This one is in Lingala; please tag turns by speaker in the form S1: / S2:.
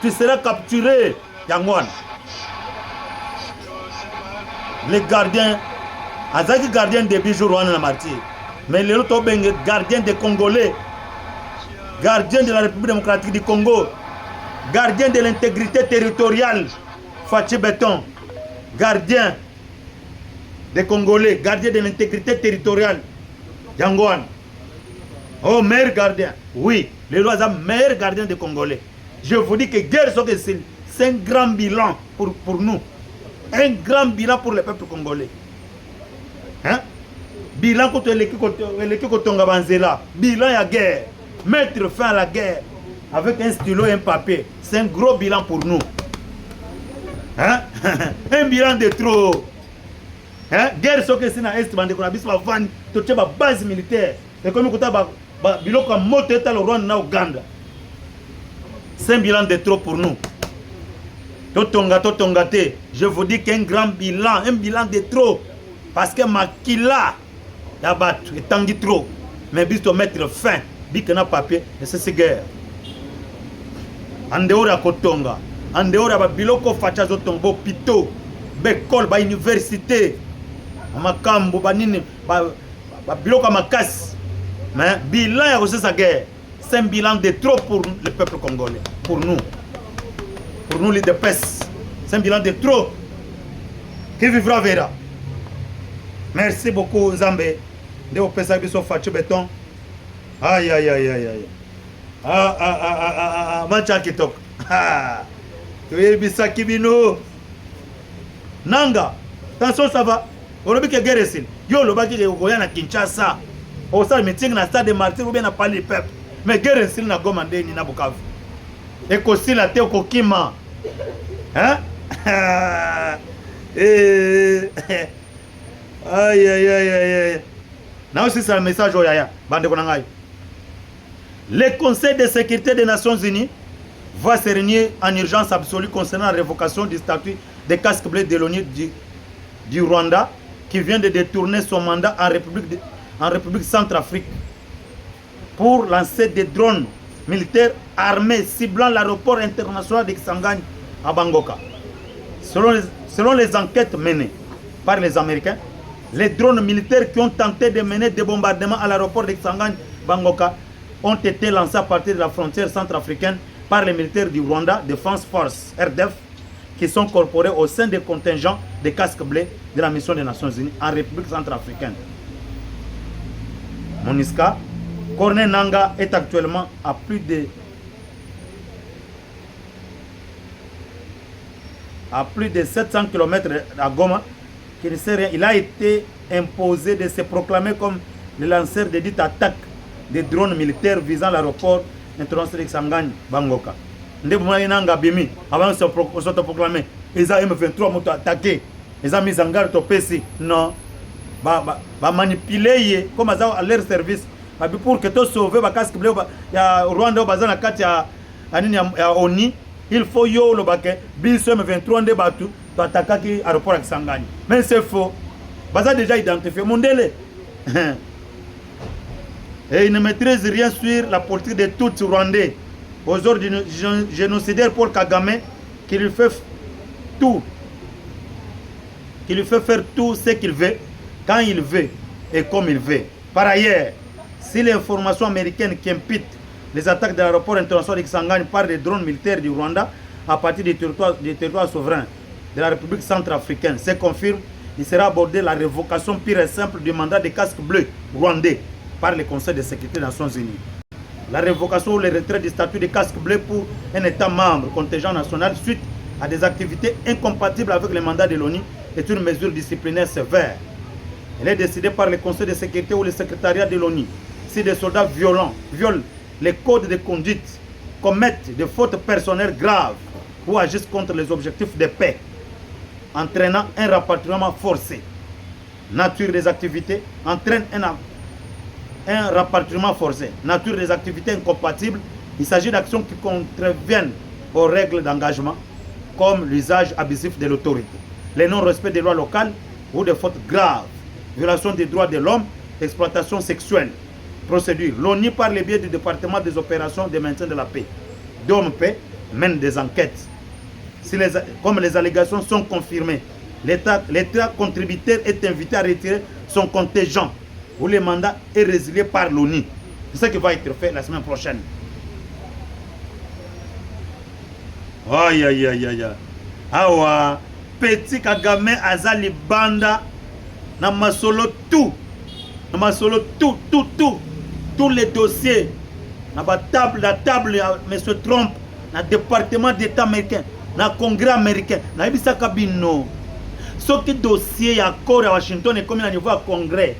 S1: tu seras capturé. Yangwan. Les gardiens, Azaki gardien des bijoux Rwanda na martyr. Mais les autres gardiens des Congolais, gardiens de la République démocratique du Congo, gardiens de l'intégrité territoriale, Fachi Béton, gardien des Congolais, gardien de l'intégrité territoriale, Yangwan. Oh, meilleur gardien. Oui, les lois sont meilleur gardien des Congolais. Je vous dis que guerre, c'est un grand bilan pour nous. Un grand bilan pour le peuple congolais. Hein? Bilan contre l'équipe Tonga Banzela. Bilan à guerre. Mettre fin à la guerre avec un stylo et un papier. C'est un gros bilan pour nous. Hein? Un bilan de trop. Hein? Guerre, c'est que na est bande qu'on a bis van to tcheba base militaire. Et comme écoute bilan comme moto est le Rwanda na Uganda. C'est un bilan de trop pour nous. Totonga te. Je vous dis qu'un grand bilan, un bilan de trop. Parce que Makila yabat est tangi trop. Mais bis to mettre fin, dit que na papier, et c'est guerre. En dehors de Kotonga, en dehors de biloko facha zotombo pito, bekol ba université. Amakambo banini ba biloko makasi. Mais bilan ya sa guerre, c'est un bilan de trop pour le peuple congolais, pour nous. Pour nous les DPS, c'est un bilan de trop. Qui vivra verra. Merci beaucoup Zambé. De opesa biso Fachi Béton. Aïe aïe aïe aïe aïe. Mancha kitok. Tu bisa kibino. Nanga. Attention ça va. On a vu que guerre ici. Yo le baki de na Kinshasa. Au stade meeting na stade de Martyr ou bien na parler peuple. Mais guerre ici na Goma ndeni na Bukavu. Et qu'aussi la tête au Kima. Hein? Aïe aïe aïe aïe. Là aussi c'est un message au Yaya. Bande Konangai. Le Conseil de sécurité des Nations Unies va se réunir en urgence absolue concernant la révocation du statut de casque bleu de l'ONU du Rwanda qui vient de détourner son mandat en République Centrafrique pour lancer des drones militaires armés ciblant l'aéroport international de Kisangani à Bangoka. Selon les enquêtes menées par les Américains, les drones militaires qui ont tenté de mener des bombardements à l'aéroport de Kisangani Bangoka ont été lancés à partir de la frontière centrafricaine par les militaires du Rwanda Defense Force RDF qui sont incorporés au sein des contingents de casques bleus de la mission des Nations Unies en République centrafricaine. MONUSCA, Corneille Nangaa est actuellement à plus de 700 km à Goma. Il a été imposé de se proclamer comme le lanceur de dites attaques des drones militaires visant l'aéroport international de Kisangani Bangoka. Ndebumani Nanga Bimi, avant de se proclamer, ils ont M23 moto attaqué, ils ont mis en garde au PC. Non, manipuler comme à leur service. Pour que tu sauves le casque bleu, il y a Rwanda, il y a ONI, il faut yo le baquet, biso M23 de Batu, tu attaques l'aéroport à Kisangani. Mais c'est faux. Baza déjà identifié. Mondele. Et il ne maîtrise rien sur la politique de tout Rwandais. Aux ordres du génocidaire Paul Kagame, qui lui fait tout. Qui lui fait faire tout ce qu'il veut, quand il veut et comme il veut. Par ailleurs, si l'information américaine qui implique les attaques de l'aéroport international de Kisangani par des drones militaires du Rwanda à partir du territoire souverain de la République centrafricaine se confirme, il sera abordé la révocation pure et simple du mandat des casques bleus rwandais par le Conseil de sécurité des Nations Unies. La révocation ou le retrait du statut de casque bleu pour un État membre contingent national suite à des activités incompatibles avec le mandat de l'ONU est une mesure disciplinaire sévère. Elle est décidée par le Conseil de sécurité ou le secrétariat de l'ONU. Si des soldats violent les codes de conduite, commettent des fautes personnelles graves ou agissent contre les objectifs de paix, entraînant un rapatriement forcé. Nature des activités entraîne un rapatriement forcé. Nature des activités incompatibles, il s'agit d'actions qui contreviennent aux règles d'engagement, comme l'usage abusif de l'autorité, le non-respect des lois locales ou des fautes graves, violation des droits de l'homme, exploitation sexuelle. Procédure. L'ONU par le biais du département des opérations de maintien de la paix, DOMP, mène des enquêtes. Si comme les allégations sont confirmées, l'État contributeur est invité à retirer son contingent où le mandat est résilié par l'ONU. C'est ça qui va être fait la semaine prochaine. Aïe, aïe, aïe, aïe. Awa, petit Kagame azali banda, na masolo tout. Na masolo tout. Tous les dossiers. Na la table, M. Trump, na département d'État américain, na congrès américain, na ibisa kabino. Ce qui dossier à Washington est comme à niveau à congrès.